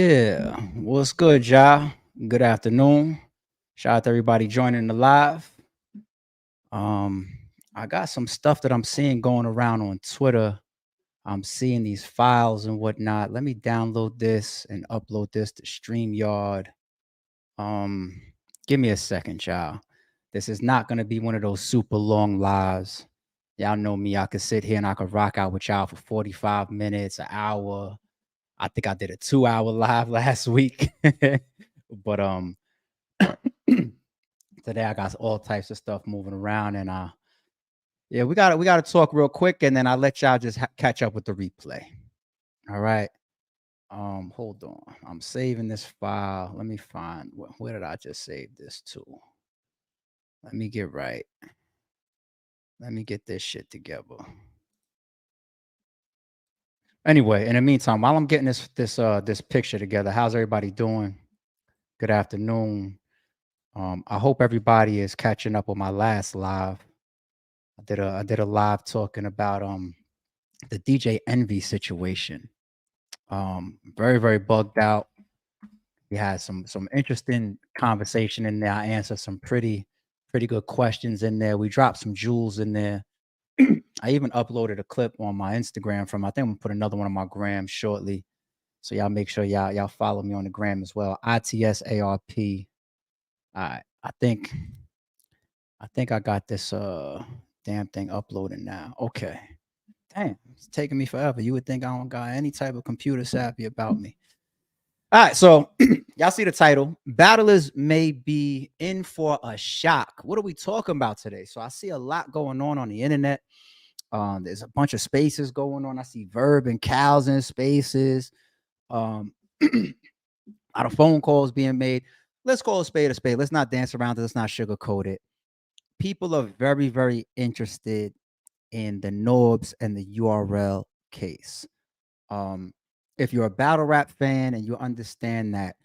Yeah, what's good, y'all? Good afternoon. Shout out to everybody joining the live. Um, I got some stuff that I'm seeing going around on Twitter. I'm seeing these files and whatnot. Let me download this and upload this to StreamYard. Um, Give me a second, y'all. This is not gonna be one of those super long lives. Y'all know me. I could sit here and I could rock out with y'all for 45 minutes, an hour. I think I did a 2-hour live last week. But today I got all types of stuff moving around, and yeah, we gotta talk real quick, and then I'll let y'all just catch up with the replay. All right. Hold on. I'm saving this file. Let me find where did I just save this to? Let me get right. Let me get this shit together. Anyway, in the meantime, while I'm getting this picture together, how's everybody doing? Good afternoon. I hope everybody is catching up on my last live. I did a live talking about the DJ Envy situation. Very very bugged out. We had some interesting conversation in there. I answered some pretty good questions in there. We dropped some jewels in there. I even uploaded a clip on my Instagram from. I think I'm gonna put another one on my gram shortly. So y'all make sure y'all follow me on the gram as well. ITSARP. I think I got this damn thing uploading now. Okay. Damn, it's taking me forever. You would think I don't got any type of computer savvy about me. All right, so y'all see the title. Battlers may be in for a shock. What are we talking about today? So I see a lot going on the internet. There's a bunch of spaces going on. I see Verb and cows in spaces. Um, a lot of phone calls being made. Let's call a spade a spade. Let's not dance around it. Let's not sugarcoat it. People are very, very interested in the Norbes and the URL case. Um, if you're a battle rap fan and you understand that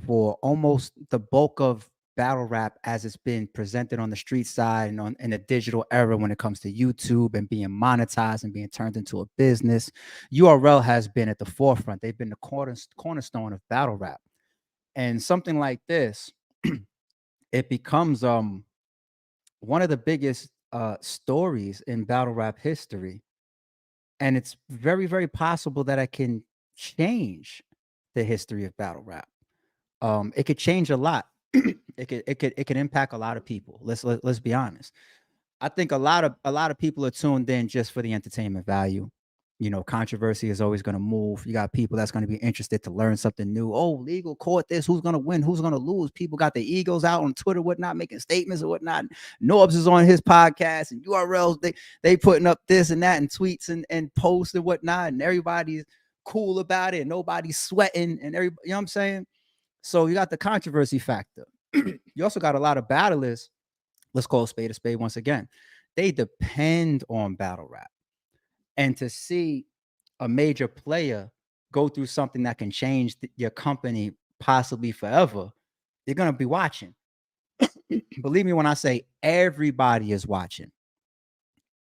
for almost the bulk of battle rap as it's been presented on the street side and on in the digital era when it comes to YouTube and being monetized and being turned into a business, URL has been at the forefront. They've been the cornerstone of battle rap. And something like this, it becomes one of the biggest stories in battle rap history, and it's very very possible that I can change the history of battle rap. It could change a lot. It could impact a lot of people. Let's be honest. I think a lot of people are tuned in just for the entertainment value. Controversy is always going to move. You got people that's going to be interested to learn something new. Oh, legal court this. Who's going to win? Who's going to lose? People got their egos out on Twitter, whatnot, making statements or whatnot. Norbes is on his podcast and URLs. They putting up this and that and tweets and posts and whatnot, and everybody's cool about it. Nobody's sweating and everybody. You know what I'm saying? So you got the controversy factor. You also got a lot of battlers. Let's call a spade once again. They depend on battle rap. And to see a major player go through something that can change your company possibly forever, you're going to be watching. Believe me when I say everybody is watching.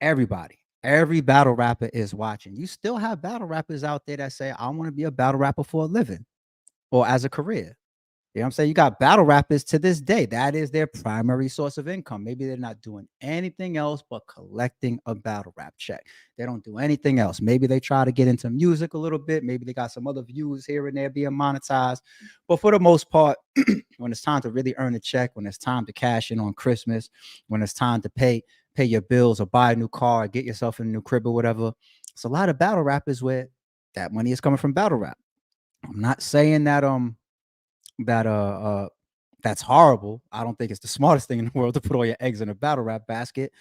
Everybody. Every battle rapper is watching. You still have battle rappers out there that say, I want to be a battle rapper for a living or as a career. You know what I'm saying? You got battle rappers to this day. That is their primary source of income. Maybe they're not doing anything else but collecting a battle rap check. They don't do anything else. Maybe they try to get into music a little bit. Maybe they got some other views here and there being monetized. But for the most part, when it's time to really earn a check, when it's time to cash in on Christmas, when it's time to pay your bills or buy a new car, or get yourself a new crib or whatever, it's a lot of battle rappers where that money is coming from battle rap. I'm not saying that that's horrible. I don't think it's the smartest thing in the world to put all your eggs in a battle rap basket,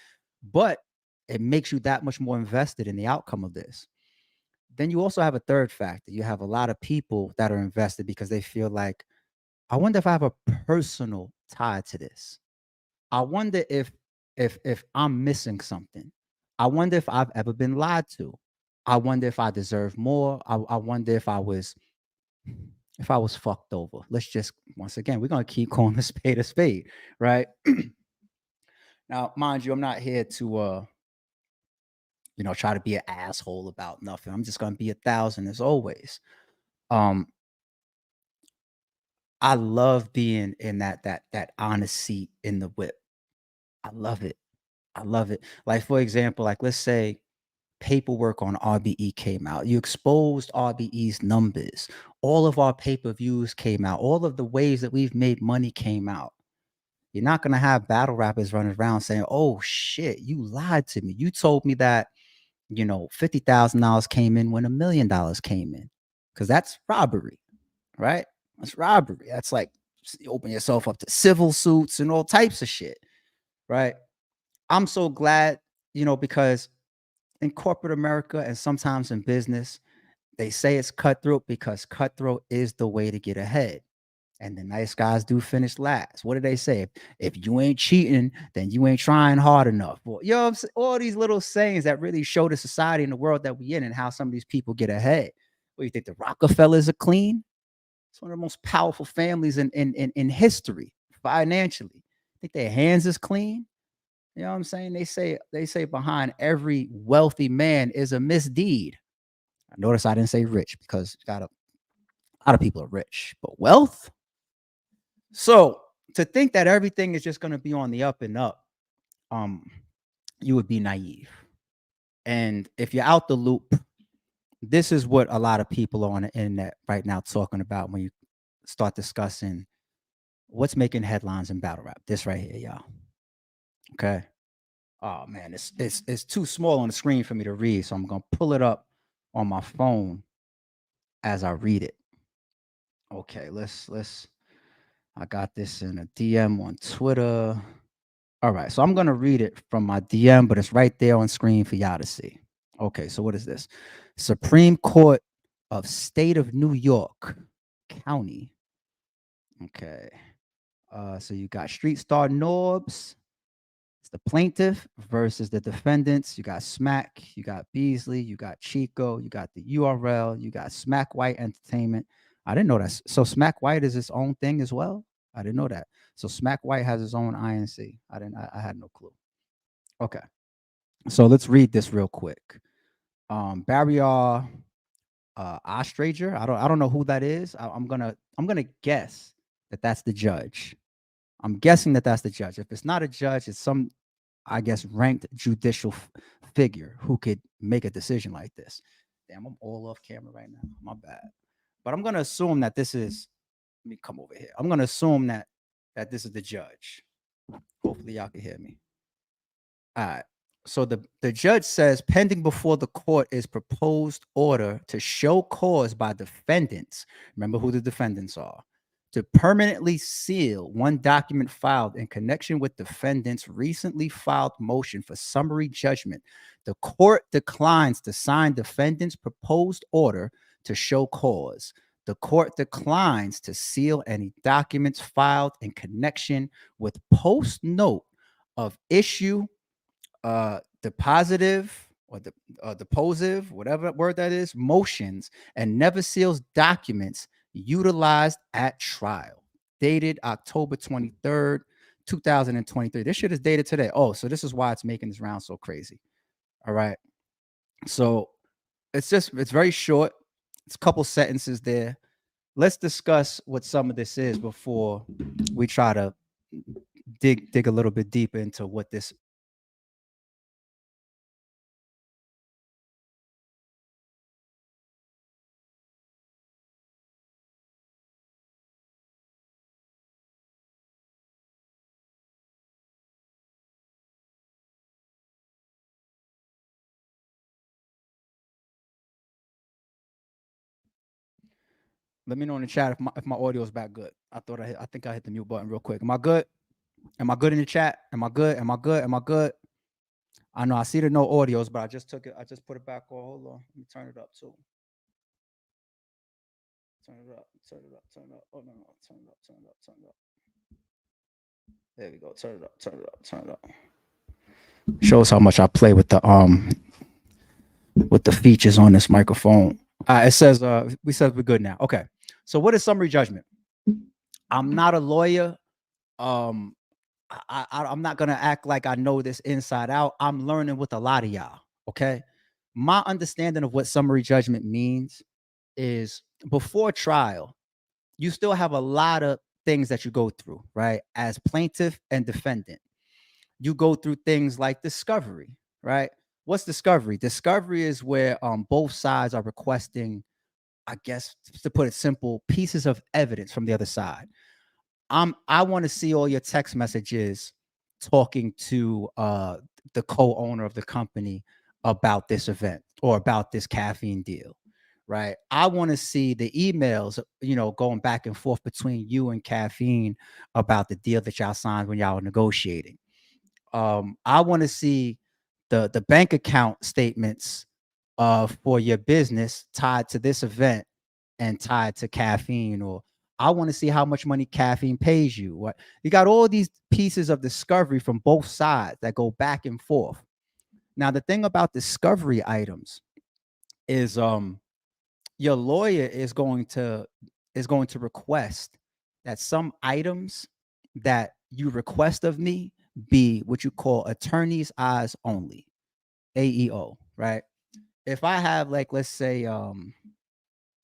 but it makes you that much more invested in the outcome of this. Then you also have a third factor. You have a lot of people that are invested because they feel like, I wonder if I have a personal tie to this. I wonder if I'm missing something. I wonder if I've ever been lied to. I wonder if I deserve more. I wonder if I was fucked over. Let's just once again, we're gonna keep calling a spade, right? Now, mind you, I'm not here to try to be an asshole about nothing. I'm just gonna be 1,000 as always. Um, I love being in that honest seat in the whip. I love it. I love it. Like, for example, like, let's say paperwork on RBE came out. You exposed RBE's numbers. All of our pay-per-views came out. All of the ways that we've made money came out. You're not gonna have battle rappers running around saying, "Oh shit, you lied to me. You told me that, $50,000 came in when $1 million came in." Because that's robbery, right? That's robbery. That's like you open yourself up to civil suits and all types of shit, right? I'm so glad, because in corporate America and sometimes in business, they say it's cutthroat because cutthroat is the way to get ahead. And the nice guys do finish last. What do they say? If you ain't cheating, then you ain't trying hard enough. Well, what I'm saying? All these little sayings that really show the society and the world that we in and how some of these people get ahead. What do you think? The Rockefellers are clean? It's one of the most powerful families in history financially. Think their hands is clean? You know what I'm saying? They say behind every wealthy man is a misdeed. I notice I didn't say rich because a lot of people are rich, but wealth. So to think that everything is just going to be on the up and up, um, you would be naive. And if you're out the loop, this is what a lot of people are on the internet right now talking about when you start discussing what's making headlines in battle rap. This right here, y'all. Okay. Oh man, it's too small on the screen for me to read, so I'm gonna pull it up on my phone as I read it. Okay, let's. I got this in a DM on Twitter. All right, so I'm gonna read it from my DM, but it's right there on screen for y'all to see. Okay, so what is this? Supreme Court of State of New York County. Okay. So you got Street Star Norbes. It's the plaintiff versus the defendants. You got Smack, you got Beasley, you got Chico, you got the URL, you got Smack White Entertainment. I didn't know that. So Smack White is its own thing as well. I didn't know that. So Smack White has his own INC. I didn't. I had no clue. Okay. So let's read this real quick. Barry Ostrager. I don't know who that is. I'm gonna guess that that's the judge. I'm guessing that that's the judge. If it's not a judge, it's some, I guess, ranked judicial figure who could make a decision like this. Damn, I'm all off camera right now. My bad. But I'm gonna assume that this is. Let me come over here. I'm gonna assume that this is the judge. Hopefully, y'all can hear me. All right. So the judge says pending before the court is proposed order to show cause by defendants. Remember who the defendants are. To permanently seal one document filed in connection with defendants' recently filed motion for summary judgment. The court declines to sign defendants' proposed order to show cause. The court declines to seal any documents filed in connection with post note of issue the positive or the positive, whatever word that is, motions, and never seals documents utilized at trial. Dated October 23rd, 2023. This shit is dated today. Oh, so this is why it's making this round so crazy. All right. So it's very short. It's a couple sentences there. Let's discuss what some of this is before we try to dig a little bit deeper into what this. Let me know in the chat if my audio is back good. I think I hit the mute button real quick. Am I good? Am I good in the chat? Am I good? Am I good? Am I good? I know I see the no audios, but I just took it. I just put it back on. Hold on. Let me turn it up too. Turn it up. Turn it up. Turn it up. Oh no, no. Turn it up. Turn it up. Turn it up. There we go. Turn it up. Turn it up. Turn it up. Shows how much I play with the features on this microphone. It says we said we're good now. Okay. So what is summary judgment? I'm not a lawyer. Um, I'm not gonna act like I know this inside out. I'm learning with a lot of y'all. Okay. My understanding of what summary judgment means is before trial, you still have a lot of things that you go through, right? As plaintiff and defendant, you go through things like discovery, right? What's discovery? Discovery is where both sides are requesting, I guess, to put it simple, pieces of evidence from the other side. I want to see all your text messages talking to the co-owner of the company about this event or about this caffeine deal, right? I want to see the emails, going back and forth between you and caffeine about the deal that y'all signed when y'all were negotiating. I want to see the bank account statements for your business tied to this event and tied to caffeine, or I want to see how much money caffeine pays you. What you got, all these pieces of discovery from both sides that go back and forth. Now, the thing about discovery items is your lawyer is going to request that some items that you request of me be what you call attorney's eyes only, AEO, right? If I have, like, let's say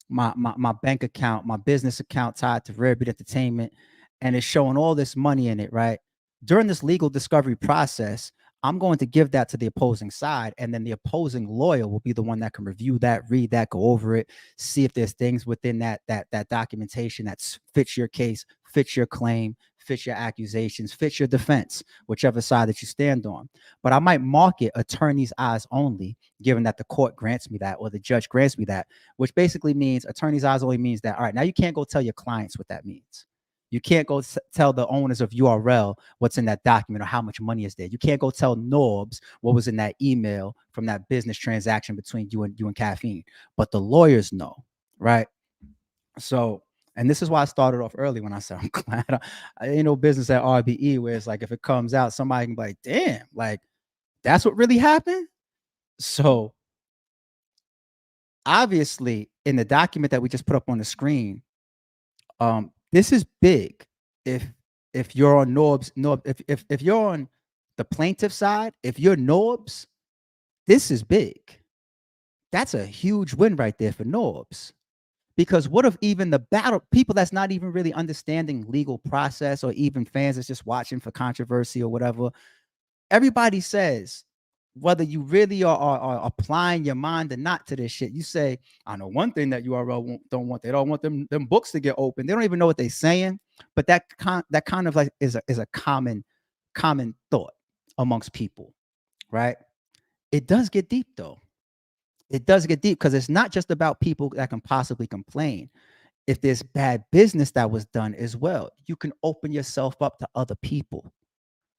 my bank account, my business account tied to Rare Beat Entertainment, and it's showing all this money in it, right? During this legal discovery process, I'm going to give that to the opposing side, and then the opposing lawyer will be the one that can review that, read that, go over it, see if there's things within that documentation that fits your case, fits your claim, fits your accusations, fits your defense, whichever side that you stand on. But I might mark it attorney's eyes only, given that the court grants me that or the judge grants me that, which basically means attorney's eyes only means that, all right, now you can't go tell your clients what that means. You can't go tell the owners of URL what's in that document or how much money is there. You can't go tell Norbes what was in that email from that business transaction between you and caffeine. But the lawyers know, right? So, and this is why I started off early when I said I'm glad I ain't no business at RBE where it's like if it comes out, somebody can be like, damn, like that's what really happened. So obviously, in the document that we just put up on the screen, this is big. If if you're on if you're on the plaintiff side, if you're Norbes, this is big. That's a huge win right there for Norbes. Because what if even the battle people that's not even really understanding legal process, or even fans that's just watching for controversy or whatever, everybody says, whether you really are applying your mind or not to this shit, you say, I know one thing that URL don't want. They don't want them books to get open. They don't even know what they're saying. But that kind of like is a common thought amongst people, right? It does get deep though. It does get deep because it's not just about people that can possibly complain. If there's bad business that was done as well, you can open yourself up to other people.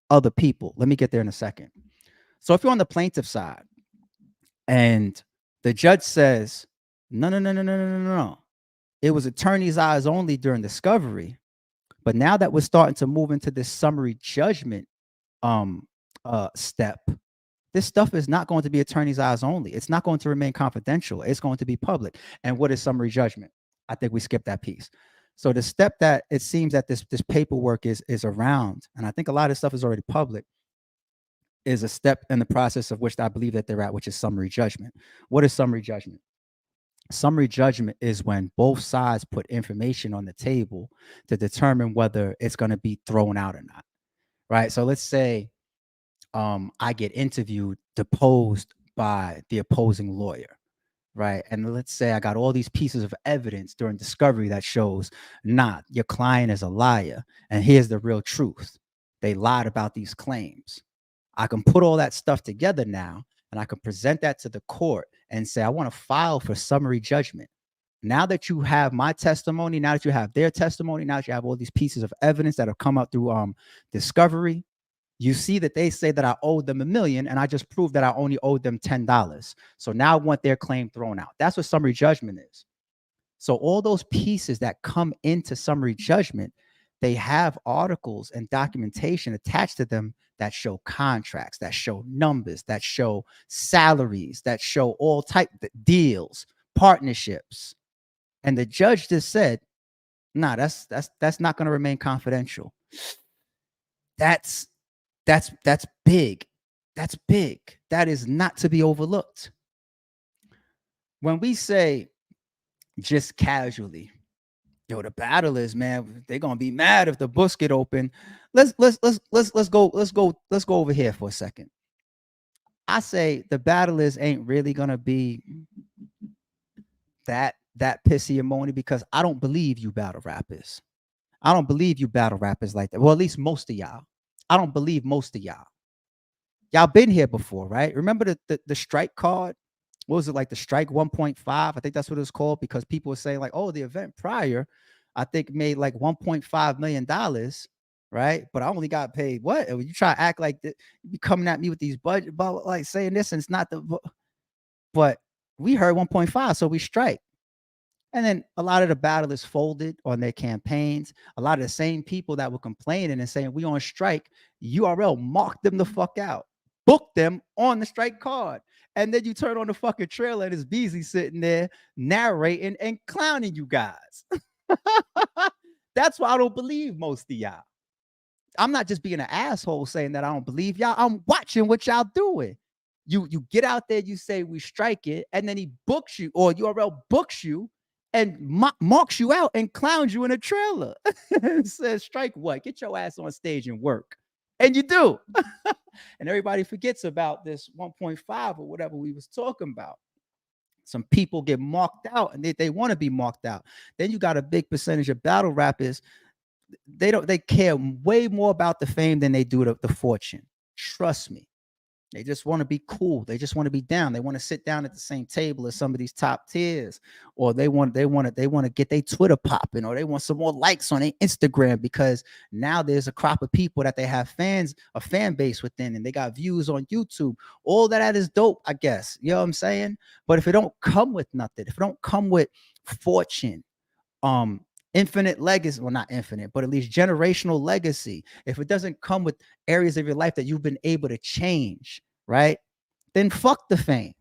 Other people. Let me get there in a second. So if you're on the plaintiff side and the judge says, no, no, no, no, no, no, no, no, it was attorney's eyes only during discovery, but now that we're starting to move into this summary judgment step, this stuff is not going to be attorney's eyes only. It's not going to remain confidential. It's going to be public. And what is summary judgment? I think we skipped that piece. So the step that it seems that this paperwork is around, and I think a lot of stuff is already public, is a step in the process of which I believe that they're at, which is summary judgment. What is summary judgment? Summary judgment is when both sides put information on the table to determine whether it's going to be thrown out or not. Right. So let's say I get interviewed, deposed by the opposing lawyer. Right. And let's say I got all these pieces of evidence during discovery that shows, not your client is a liar. And here's the real truth. They lied about these claims. I can put all that stuff together now, and I can present that to the court and say, I want to file for summary judgment. Now that you have my testimony, now that you have their testimony, now that you have all these pieces of evidence that have come out through discovery, you see that they say that I owed them $1 million, and I just proved that I only owed them $10. So now I want their claim thrown out. That's what summary judgment is. So all those pieces that come into summary judgment, they have articles and documentation attached to them that show contracts, that show numbers, that show salaries, that show all type of deals, partnerships. And the judge just said, nah, that's not going to remain confidential. That's big. That's big. That is not to be overlooked. When we say just casually, Yo, the battlers, man, they're gonna be mad if the books get open. Let's go over here for a second. I say the battlers ain't really gonna be that pissy and moany because I don't believe you battle rappers. I don't believe you battle rappers like that. Well, at least most of y'all. I don't believe most of y'all. Y'all been here before, right? Remember the strike card? What was it, like the strike 1.5? I think that's what it's called, because people were saying like, oh, the event prior, I think made like $1.5 million, right? But I only got paid what? And you try to act like that, you be coming at me with these budget, but like saying this, and it's not the. But we heard 1.5, so we strike. And then a lot of the battlers folded on their campaigns. A lot of the same people that were complaining and saying we on strike, URL marked them the fuck out, booked them on the strike card. And then you turn on the fucking trailer and it's Beasley sitting there narrating and clowning you guys. That's why I don't believe most of y'all. I'm not just being an asshole saying that I don't believe y'all. I'm watching what y'all doing. You get out there, you say we strike it, and then he books you, or URL books you and marks you out and clowns you in a trailer. Says strike what? Get your ass on stage and work. And you do. And everybody forgets about this 1.5 or whatever we was talking about. Some people get marked out and they want to be marked out. Then you got a big percentage of battle rappers. They care way more about the fame than they do the fortune. Trust me. They just want to be cool. They just want to be down. They want to sit down at the same table as some of these top tiers, or they want to get their Twitter popping, or they want some more likes on their Instagram, because now there's a crop of people that they have fans, a fan base within, and they got views on YouTube. All that is dope, I guess. You know what I'm saying? But if it don't come with nothing, if it don't come with fortune, infinite legacy, well, not infinite, but at least generational legacy, if it doesn't come with areas of your life that you've been able to change, right, then fuck the fame.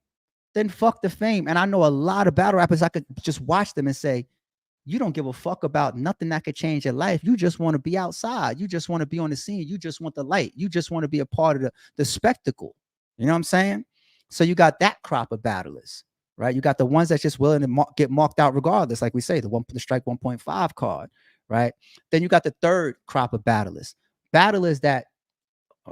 And I know a lot of battle rappers, I could just watch them and say, you don't give a fuck about nothing that could change your life. You just want to be outside. You just want to be on the scene. You just want the light. You just want to be a part of the spectacle. You know what I'm saying? So you got that crop of battlers, right? You got the ones that's just willing to get marked out regardless, like we say, the strike 1.5 card, right? Then you got the third crop of battlers that,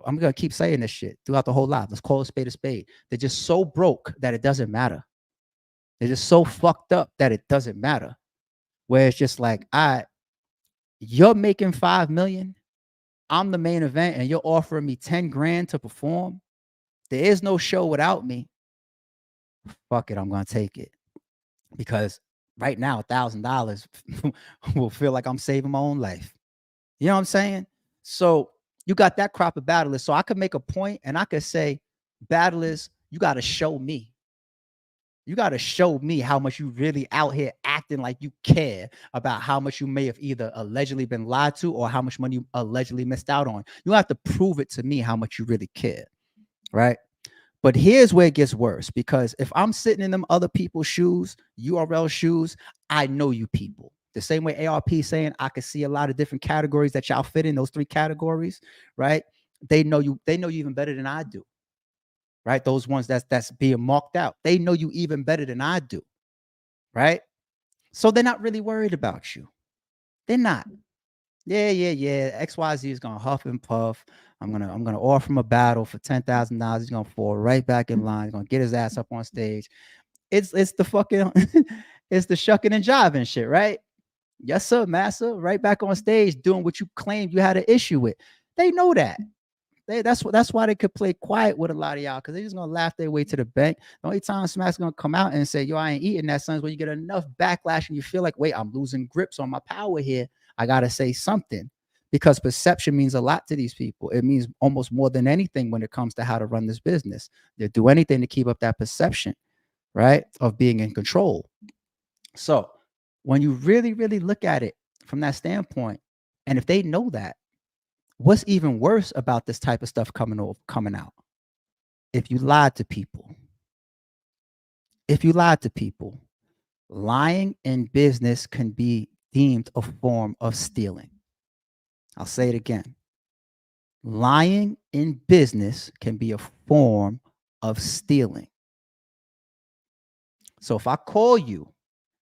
I'm gonna keep saying this shit throughout the whole life. Let's call a spade a spade. They're just so broke that it doesn't matter. They're just so fucked up that it doesn't matter. Where it's just like, you're making 5 million. I'm the main event, and you're offering me 10 grand to perform. There is no show without me. Fuck it, I'm gonna take it, because right now $1,000 will feel like I'm saving my own life. You know what I'm saying? So you got that crop of battlers. So I could make a point and I could say, battlers, you got to show me. You got to show me how much you really out here acting like you care about how much you may have either allegedly been lied to or how much money you allegedly missed out on. You have to prove it to me how much you really care, right? But here's where it gets worse, because if I'm sitting in them other people's shoes, URL shoes, I know you people. The same way ARP saying I can see a lot of different categories that y'all fit in, those 3 categories, right? They know you even better than I do. Right? Those ones that's being marked out. They know you even better than I do. Right? So they're not really worried about you. They're not. Yeah. XYZ is gonna huff and puff. I'm gonna offer him a battle for $10,000. He's gonna fall right back in line. He's gonna get his ass up on stage. It's the fucking it's the shucking and jiving shit, right? Yes, sir, massa. Right back on stage doing what you claimed you had an issue with. They know that. That's why they could play quiet with a lot of y'all, because they're just gonna laugh their way to the bank. The only time Smack's gonna come out and say, yo, I ain't eating that, son, is when you get enough backlash and you feel like, wait, I'm losing grips on my power here. I gotta say something, because perception means a lot to these people. It means almost more than anything when it comes to how to run this business. They'll do anything to keep up that perception, right, of being in control. So when you really, really look at it from that standpoint, and if they know that, what's even worse about this type of stuff coming out? If you lied to people. Lying in business can be deemed a form of stealing. I'll say it again. Lying in business can be a form of stealing. So if I call you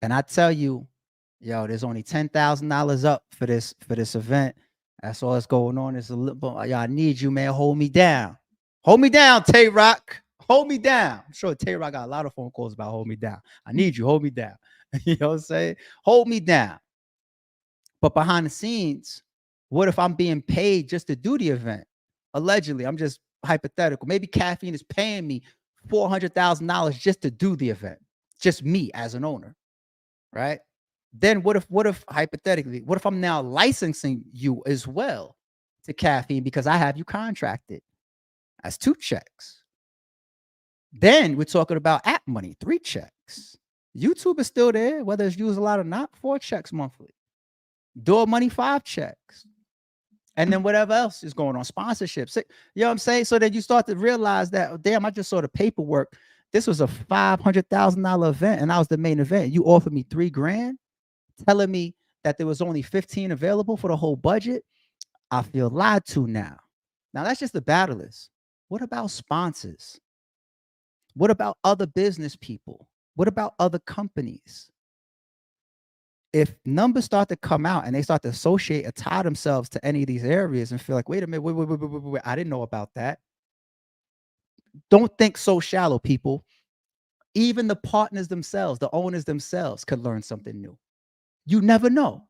and I tell you yo, there's only $10,000 up for this event. That's all that's going on. It's a little, yo, I need you, man. Hold me down. Hold me down, Tay Rock. Hold me down. I'm sure Tay Rock got a lot of phone calls about hold me down. I need you. Hold me down. You know what I'm saying? Hold me down. But behind the scenes, what if I'm being paid just to do the event? Allegedly, I'm just hypothetical. Maybe Caffeine is paying me $400,000 just to do the event. Just me as an owner, right? Then what if hypothetically, what if I'm now licensing you as well to Caffeine because I have you contracted? That's 2 checks. Then we're talking about app money, 3 checks. YouTube is still there, whether it's used a lot or not, 4 checks monthly. Door money, 5 checks. And then whatever else is going on, sponsorships. You know what I'm saying? So then you start to realize that, oh, damn, I just saw the paperwork. This was a $500,000 event, and I was the main event. You offered me $3,000, telling me that there was only 15 available for the whole budget. I feel lied to now. Now that's just the battlers. What about sponsors? What about other business people? What about other companies? If numbers start to come out and they start to associate or tie themselves to any of these areas and feel like, wait a minute, wait, I didn't know about that. Don't think so shallow, people. Even the partners themselves, the owners themselves could learn something new. You never know.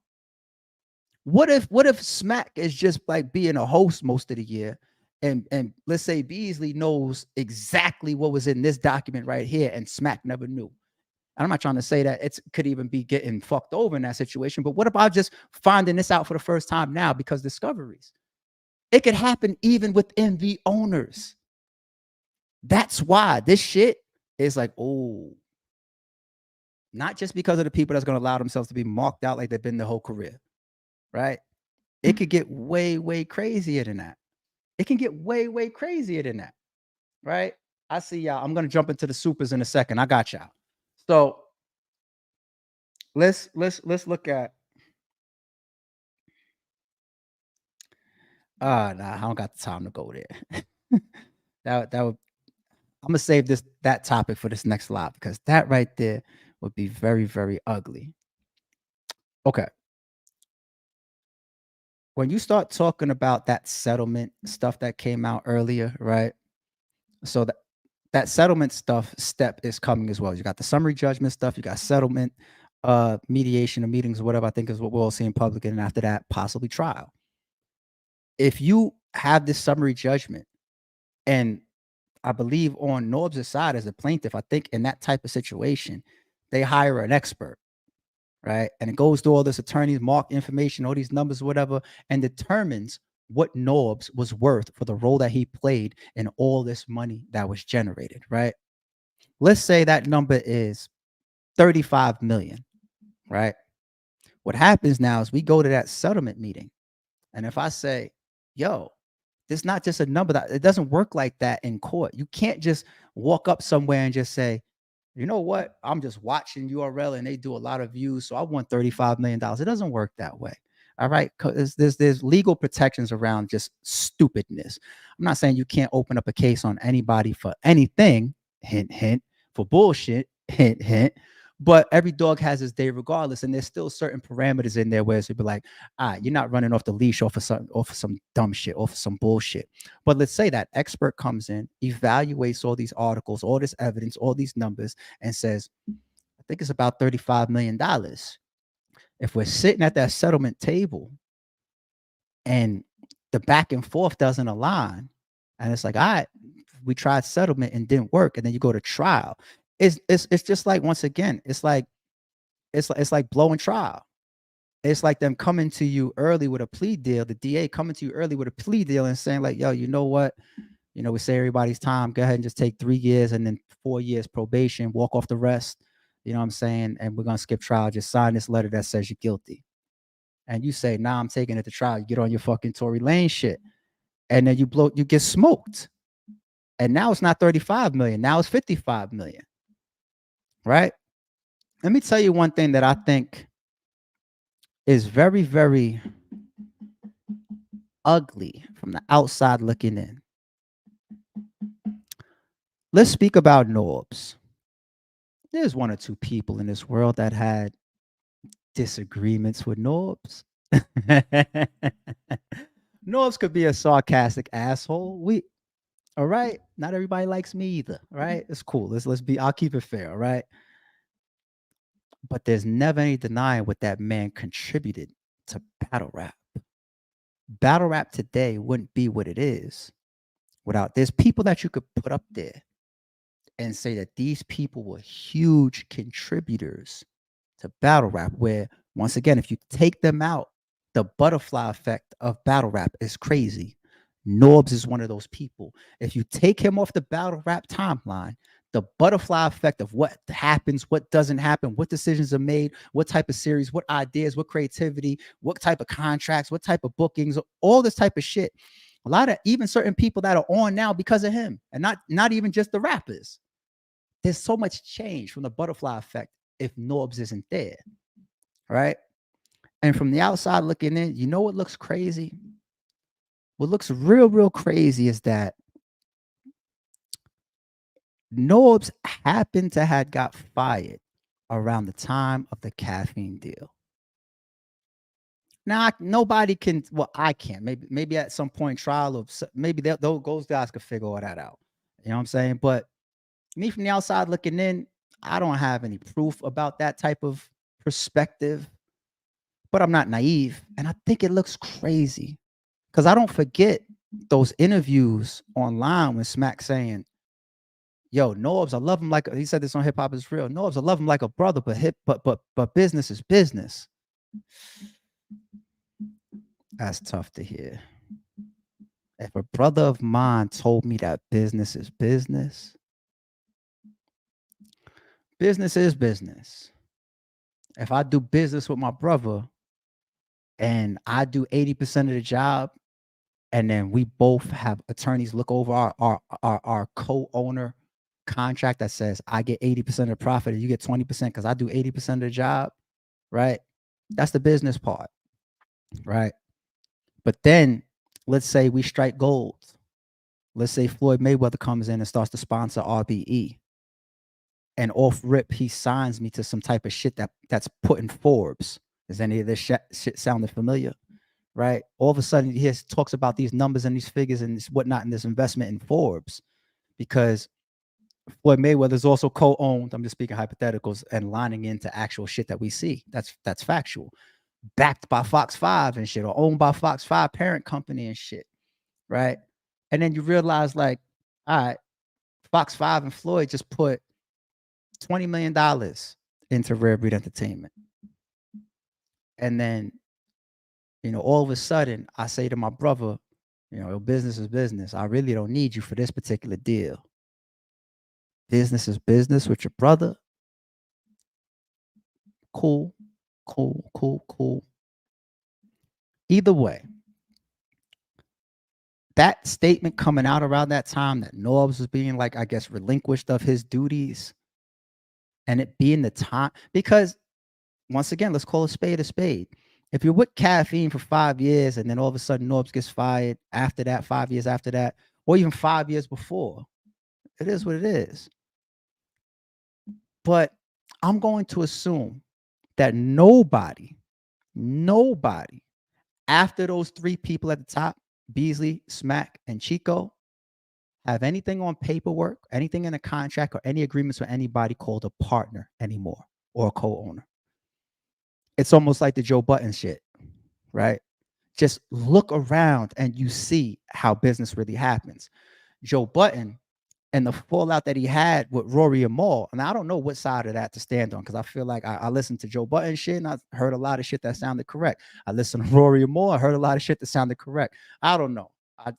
What if Smack is just like being a host most of the year, and let's say Beasley knows exactly what was in this document right here, and Smack never knew. I'm not trying to say that it could even be getting fucked over in that situation, but what about just finding this out for the first time now because discoveries? It could happen even within the owners. That's why this shit is like, oh, not just because of the people that's going to allow themselves to be marked out like they've been their whole career, right? It could get way, way crazier than that. It can get way, way crazier than that, right? I see y'all. I'm going to jump into the supers in a second. I got y'all. So let's look at. Nah, I don't got the time to go there. that would. I'm gonna save that topic for this next live because that right there would be very, very ugly. Okay. When you start talking about that settlement stuff that came out earlier, right? So that settlement stuff step is coming as well. You got the summary judgment stuff, you got settlement, mediation or meetings or whatever, I think is what we'll see in public, and after that, possibly trial. If you have this summary judgment, and I believe on Norbes' side as a plaintiff, I think in that type of situation, they hire an expert, right? And it goes through all this attorneys, mark information, all these numbers, whatever, and determines what Norbes was worth for the role that he played in all this money that was generated, right? Let's say that number is 35 million, right? What happens now is we go to that settlement meeting. And if I say, yo, it's not just a number, that it doesn't work like that in court. You can't just walk up somewhere and just say, you know what? I'm just watching URL and they do a lot of views, so I want $35 million. It doesn't work that way. All right. Because there's legal protections around just stupidness. I'm not saying you can't open up a case on anybody for anything, hint, hint, for bullshit, hint, hint. But every dog has his day regardless. And there's still certain parameters in there where it's be like, you're not running off the leash off of some dumb shit, off of some bullshit. But let's say that expert comes in, evaluates all these articles, all this evidence, all these numbers, and says, I think it's about $35 million. If we're sitting at that settlement table and the back and forth doesn't align, and it's like, all right, we tried settlement and didn't work, and then you go to trial. It's just like, once again, it's like blowing trial. It's like them coming to you early with a plea deal, the DA coming to you early with a plea deal and saying like, yo, you know what? You know, we say everybody's time, go ahead and just take 3 years and then 4 years probation, walk off the rest. You know what I'm saying? And we're going to skip trial. Just sign this letter that says you're guilty. And you say, nah, I'm taking it to trial. You get on your fucking Tory Lane shit. And then you get smoked. And now it's not 35 million. Now it's 55 million. Right? Let me tell you one thing that I think is very, very ugly from the outside looking in. Let's speak about Norbes. There's 1 or 2 people in this world that had disagreements with Norbes. Norbes could be a sarcastic asshole. All right. Not everybody likes me either. All right. It's cool. Let's be. I'll keep it fair. All right. But there's never any denying what that man contributed to battle rap. Battle rap today wouldn't be what it is without. There's people that you could put up there and say that these people were huge contributors to battle rap, where once again, if you take them out, the butterfly effect of battle rap is crazy. Norbes is one of those people. If you take him off the battle rap timeline, the butterfly effect of what happens, what doesn't happen, what decisions are made, what type of series, what ideas, what creativity, what type of contracts, what type of bookings, all this type of shit. A lot of even certain people that are on now because of him, and not even just the rappers. There's so much change from the butterfly effect if Norbes isn't there, right? And from the outside looking in, you know what looks crazy? What looks real crazy is that Norbes happened to have got fired around the time of the caffeine deal. Now, nobody can. Well, I can't. Maybe at some point trial of maybe those guys could figure all that out. You know what I'm saying? But me from the outside looking in, I don't have any proof about that type of perspective. But I'm not naive, and I think it looks crazy because I don't forget those interviews online when Smack saying, "Yo, Norbes, I love him like," he said this on Hip Hop Is Real. Norbes, I love him like a brother, but business is business. That's tough to hear. If a brother of mine told me that business is business, business is business. If I do business with my brother and I do 80% of the job, and then we both have attorneys look over our co-owner contract that says I get 80% of the profit and you get 20% because I do 80% of the job, right? That's the business part, right? But then let's say we strike gold. Let's say Floyd Mayweather comes in and starts to sponsor RBE. And off rip, he signs me to some type of shit that's put in Forbes. Is any of this shit sounding familiar? Right? All of a sudden, he talks about these numbers and these figures and this whatnot and this investment in Forbes because Floyd Mayweather is also co-owned. I'm just speaking hypotheticals and lining into actual shit that we see. That's factual. Backed by Fox 5 and shit, or owned by Fox 5 parent company and shit. Right? And then you realize, like, all right, Fox 5 and Floyd just put $20 million into Rare Breed Entertainment. And then, all of a sudden, I say to my brother, business is business. I really don't need you for this particular deal. Business is business with your brother. Cool. Either way, that statement coming out around that time that Norbes was being, like, I guess, relinquished of his duties, and it being the time, because once again, let's call a spade a spade. If you're with Caffeine for 5 years and then all of a sudden Norbes gets fired after that, 5 years after that, or even 5 years before, it is what it is. But I'm going to assume that nobody after those three people at the top, Beasley, Smack, and Chico, have anything on paperwork, anything in a contract, or any agreements with anybody called a partner anymore or a co-owner. It's almost like the Joe Budden shit, right? Just look around and you see how business really happens. Joe Budden and the fallout that he had with Rory and Mal, and I don't know what side of that to stand on because I feel like I listened to Joe Budden shit and I heard a lot of shit that sounded correct. I listened to Rory and Mal, I heard a lot of shit that sounded correct. I don't know.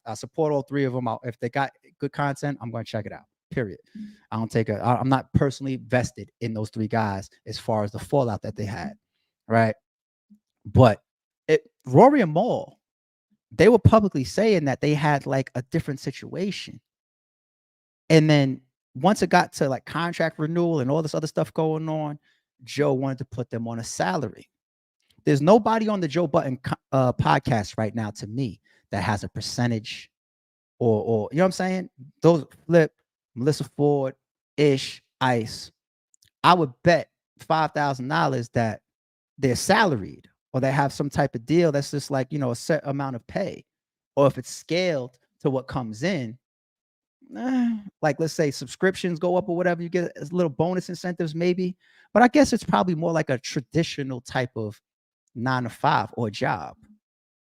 I support all three of them. If they got good content, I'm going to check it out. Period. I'm not personally vested in those three guys as far as the fallout that they had, right? But Rory and Mal, they were publicly saying that they had like a different situation. And then once it got to like contract renewal and all this other stuff going on, Joe wanted to put them on a salary. There's nobody on the Joe Budden podcast right now, to me, that has a percentage or you know what I'm saying? Those Flip, Melissa Ford, Ish, Ice. I would bet $5,000 that they're salaried, or they have some type of deal that's just like, a set amount of pay, or if it's scaled to what comes in, like let's say subscriptions go up or whatever, you get little bonus incentives maybe. But I guess it's probably more like a traditional type of 9 to 5 or job,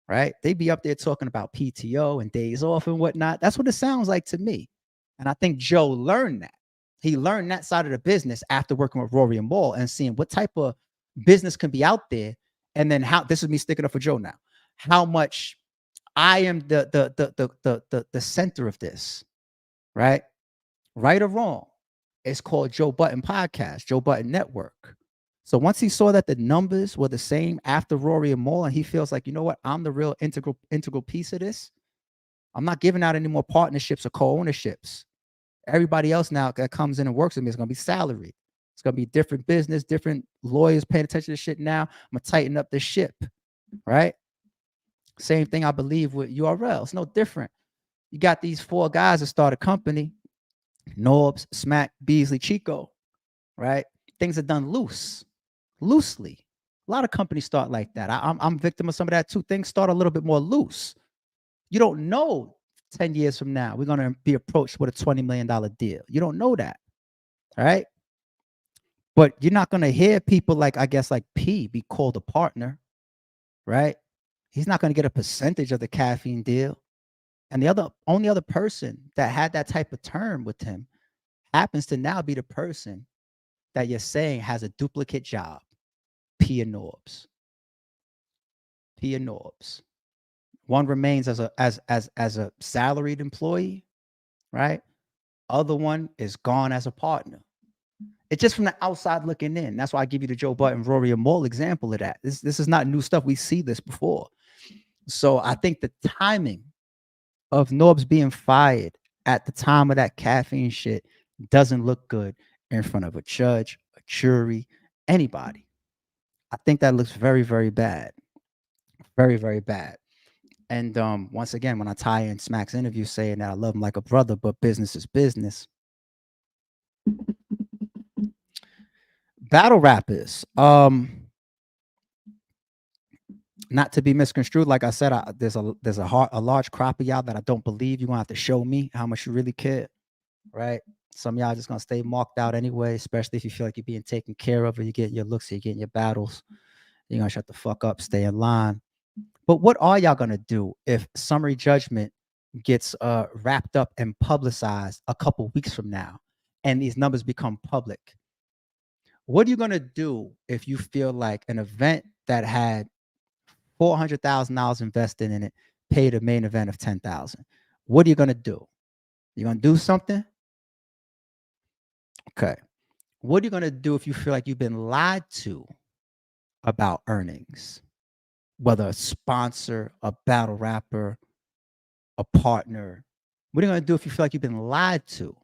right? They be up there talking about PTO and days off and whatnot. That's what it sounds like to me. And I think Joe learned that. He learned that side of the business after working with Rory and Maul and seeing what type of business can be out there. And then how, this is me sticking up for Joe now, how much I am the center of this, right? Right or wrong. It's called Joe Button Podcast, Joe Button Network. So once he saw that the numbers were the same after Rory and Maul, and he feels like, you know what, I'm the real integral piece of this. I'm not giving out any more partnerships or co-ownerships. Everybody else now that comes in and works with me is going to be salaried. It's going to be different business, different lawyers paying attention to shit now. I'm going to tighten up the ship, right? Same thing I believe with URL. It's no different. You got these 4 guys that start a company, Norbes, Smack, Beasley, Chico, right? Things are done loosely. A lot of companies start like that. I'm victim of some of that too. Things start a little bit more loose. You don't know 10 years from now, we're going to be approached with a $20 million deal. You don't know that, right? But you're not going to hear people like, I guess, like P be called a partner, right? He's not going to get a percentage of the caffeine deal. And the only other person that had that type of term with him happens to now be the person that you're saying has a duplicate job, P and Norbes. P and Norbes. One remains as a salaried employee, right? Other one is gone as a partner. It's just from the outside looking in. That's why I give you the Joe Button, Rory and Maul example of that. This is not new stuff. We see this before. So I think the timing of Norbes being fired at the time of that caffeine shit doesn't look good in front of a judge, a jury, anybody. I think that looks very, very bad. Very, very bad. And once again, when I tie in Smack's interview saying that I love him like a brother, but business is business. Battle rappers. Not to be misconstrued, like I said, there's a large crop of y'all that I don't believe. You're gonna have to show me how much you really care, right? Some of y'all just gonna stay marked out anyway, especially if you feel like you're being taken care of, or you get your looks, you're getting your battles. You're gonna shut the fuck up, stay in line. But what are y'all gonna do if summary judgment gets wrapped up and publicized a couple weeks from now, and these numbers become public? What are you gonna do if you feel like an event that had $400,000 invested in it paid a main event of 10,000? What are you gonna do? You're gonna do something? Okay. What are you gonna do if you feel like you've been lied to about earnings? Whether a sponsor, a battle rapper, a partner. What are you gonna do if you feel like you've been lied to?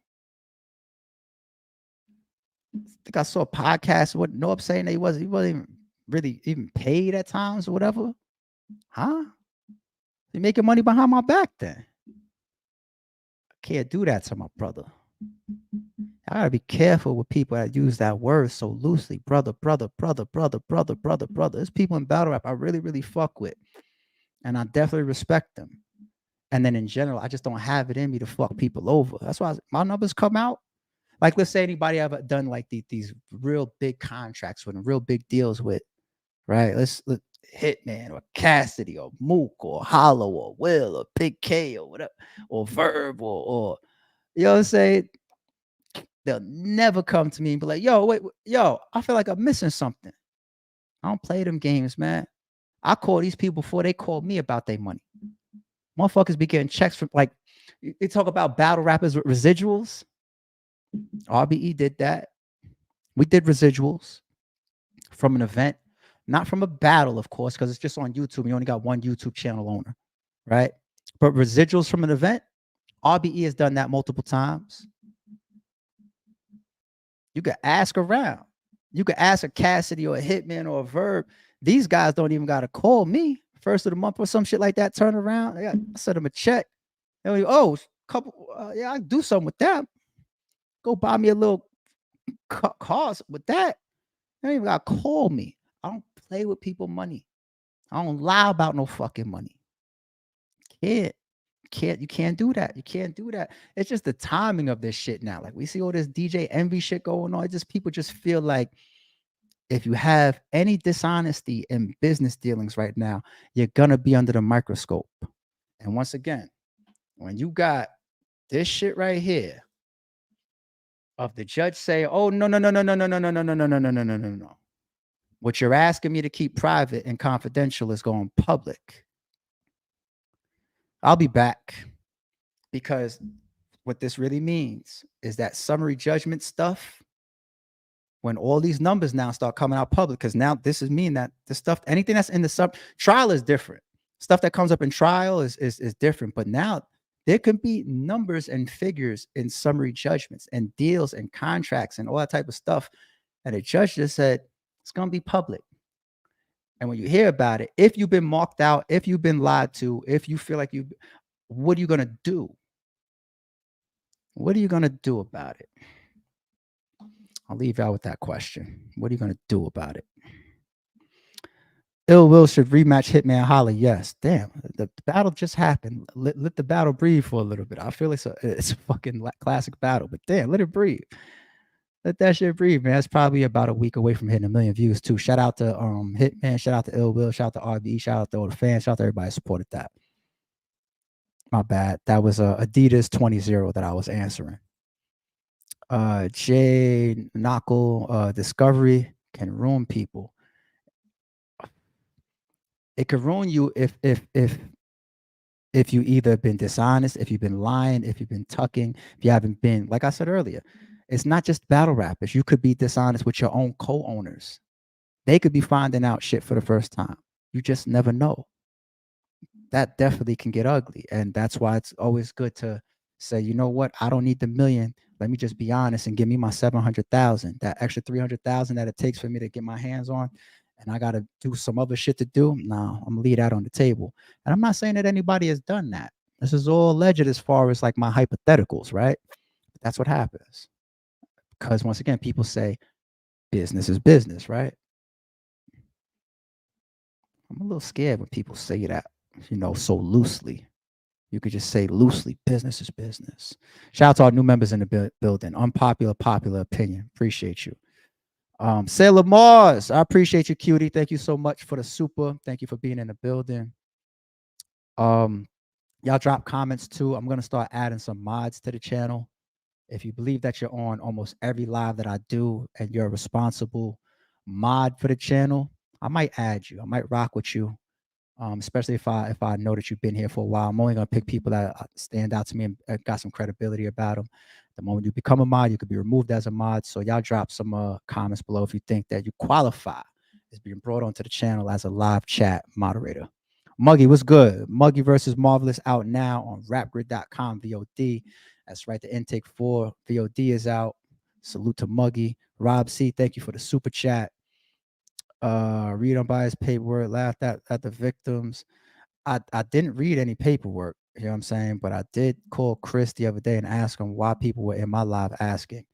I think I saw a podcast. What Norbes saying that he wasn't even really even paid at times or whatever. Huh? You making money behind my back then? I can't do that to my brother. I gotta be careful with people that use that word so loosely. Brother. There's people in battle rap I really, really fuck with. And I definitely respect them. And then in general, I just don't have it in me to fuck people over. That's why my numbers come out. Like, let's say anybody ever done like these real big contracts with them, real big deals with, right? Let's Hitman or Cassidy or Mook or Hollow or Will or Big K or whatever, or Verb or you know what I'm saying? They'll never come to me and be like, yo, wait, yo, I feel like I'm missing something. I don't play them games, man. I call these people before they call me about their money. Motherfuckers be getting checks from, like, they talk about battle rappers with residuals. RBE did that. We did residuals from an event, not from a battle, of course, because it's just on YouTube. You only got one YouTube channel owner, right? But residuals from an event, RBE has done that multiple times. You could ask around. You could ask a Cassidy or a Hitman or a Verb. These guys don't even got to call me first of the month or some shit like that. Turn around. I send them a check. And we, oh, couple, yeah, I do something with that. Go buy me a little cost with that. They don't even got to call me. I don't play with people money. I don't lie about no fucking money. Can't. You can't do that. You can't do that. It's just the timing of this shit now. Like we see all this DJ envy shit going on. It's just people just feel like if you have any dishonesty in business dealings right now, you're gonna be under the microscope. And once again, when you got this shit right here of the judge say, "Oh no no no no no no no no no no no no no no no no no," what you're asking me to keep private and confidential is going public. I'll be back because what this really means is that summary judgment stuff, when all these numbers now start coming out public, because now this is mean that the stuff, anything that's in the sub trial is different. Stuff that comes up in trial is different. But now there can be numbers and figures in summary judgments and deals and contracts and all that type of stuff. And the judge just said it's going to be public. And when you hear about it, if you've been marked out, if you've been lied to, if you feel like what are you going to do? What are you going to do about it? I'll leave out with that question. What are you going to do about it? Ill Will should rematch Hitman Holly. Yes. Damn. The battle just happened. Let the battle breathe for a little bit. I feel it's a fucking classic battle, but damn, let it breathe. Let that shit breathe, man. It's probably about a week away from hitting 1 million views, too. Shout out to Hitman. Shout out to Ill Will. Shout out to RB. Shout out to all the fans. Shout out to everybody who supported that. My bad. That was Adidas 20 that I was answering. Jay Knuckle, discovery can ruin people. It could ruin you if you either been dishonest, if you've been lying, if you've been tucking, if you haven't been, like I said earlier, it's not just battle rappers. You could be dishonest with your own co-owners. They could be finding out shit for the first time. You just never know. That definitely can get ugly. And that's why it's always good to say, you know what? I don't need the million. Let me just be honest and give me my 700,000, that extra 300,000 that it takes for me to get my hands on. And I got to do some other shit to do. No, I'm gonna leave that on the table. And I'm not saying that anybody has done that. This is all alleged as far as like my hypotheticals, right? That's what happens. Because once again, people say business is business, right? I'm a little scared when people say that, so loosely. You could just say loosely, business is business. Shout out to our new members in the building. Unpopular, popular opinion. Appreciate you. Sailor Mars, I appreciate you, cutie. Thank you so much for the super. Thank you for being in the building. Y'all drop comments too. I'm gonna start adding some mods to the channel. If you believe that you're on almost every live that I do and you're a responsible mod for the channel, I might add you. I might rock with you. Especially if I know that you've been here for a while. I'm only gonna pick people that stand out to me and got some credibility about them. The moment you become a mod, you could be removed as a mod. So y'all drop some comments below if you think that you qualify as being brought onto the channel as a live chat moderator. Muggy, what's good? Muggy versus Marvelous out now on rapgrid.com VOD. That's right. The intake 4 VOD is out. Salute to Muggy. Rob C, thank you for the super chat. Read unbiased paperwork, laughed at the victims. I didn't read any paperwork, you know what I'm saying? But I did call Chris the other day and ask him why people were in my live asking.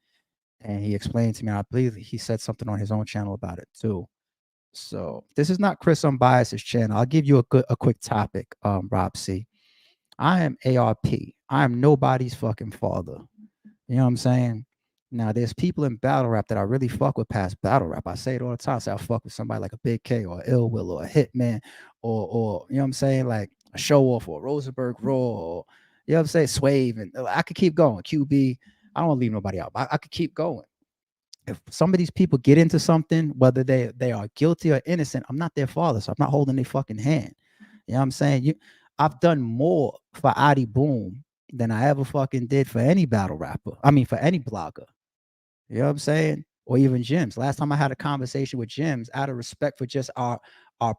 And he explained to me, I believe he said something on his own channel about it too. So this is not Chris Unbiased's channel. I'll give you a quick topic, Rob C. I am ARP. I am nobody's fucking father. You know what I'm saying? Now, there's people in battle rap that I really fuck with past battle rap. I say it all the time. I say I fuck with somebody like a Big K or Ill Will or a Hitman or you know what I'm saying? Like a Show Off or Rosenberg Raw or, you know what I'm saying? Swave. And I could keep going. QB. I don't want to leave nobody out. I could keep going. If some of these people get into something, whether they are guilty or innocent, I'm not their father. So I'm not holding their fucking hand. You know what I'm saying? I've done more for Adi Boom than I ever fucking did for any battle rapper. I mean, for any blogger. You know what I'm saying? Or even Jim's. Last time I had a conversation with Jim's, out of respect for just our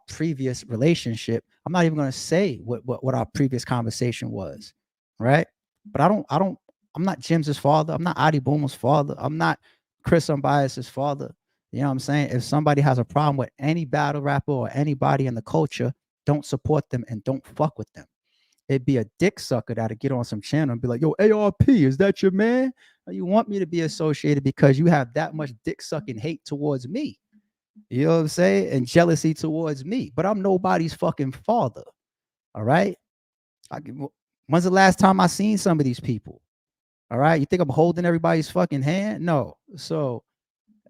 previous relationship, I'm not even going to say what our previous conversation was, right? But I'm not Jim's father. I'm not Adi Boom's father. I'm not Chris Unbiased's father. You know what I'm saying? If somebody has a problem with any battle rapper or anybody in the culture, don't support them and don't fuck with them. It'd be a dick sucker that'll get on some channel and be like, yo, ARP, is that your man? You want me to be associated because you have that much dick sucking hate towards me. You know what I'm saying? And jealousy towards me. But I'm nobody's fucking father. All right. When's the last time I seen some of these people? All right. You think I'm holding everybody's fucking hand? No. So,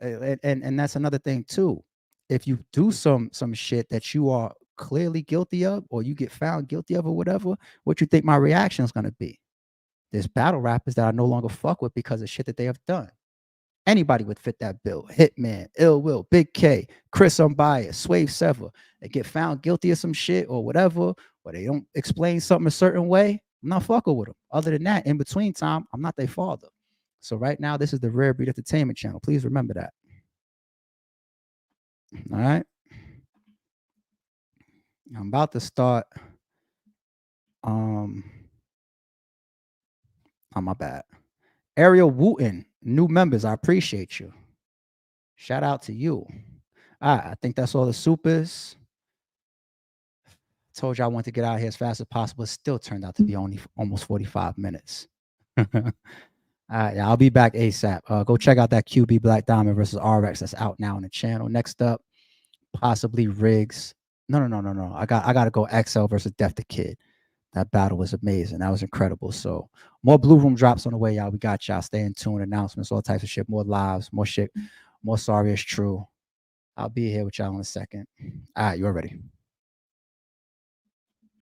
and that's another thing too. If you do some shit that you are clearly guilty of, or you get found guilty of, or whatever, what you think my reaction is gonna be? There's battle rappers that I no longer fuck with because of shit that they have done. Anybody would fit that bill. Hitman, Ill Will, Big K, Chris Unbiased, Swave Sever. They get found guilty of some shit or whatever, or they don't explain something a certain way. I'm not fucking with them. Other than that, in between time, I'm not their father. So right now, this is the Rare Breed Entertainment channel. Please remember that. All right. I'm about to start. Oh, my bad. Ariel Wooten, new members. I appreciate you. Shout out to you. All right, I think that's all the supers. Told you I wanted to get out of here as fast as possible. It still turned out to be only almost 45 minutes. All right, yeah, I'll be back ASAP. Go check out that QB Black Diamond versus RX that's out now on the channel. Next up, possibly Riggs. No. I got to go XL versus Def the Kid. That battle was amazing. That was incredible. So more Blue Room drops on the way, y'all. We got y'all. Stay in tune. Announcements, all types of shit. More lives, more shit. More Sorry It's True. I'll be here with y'all in a second. All right, you ready?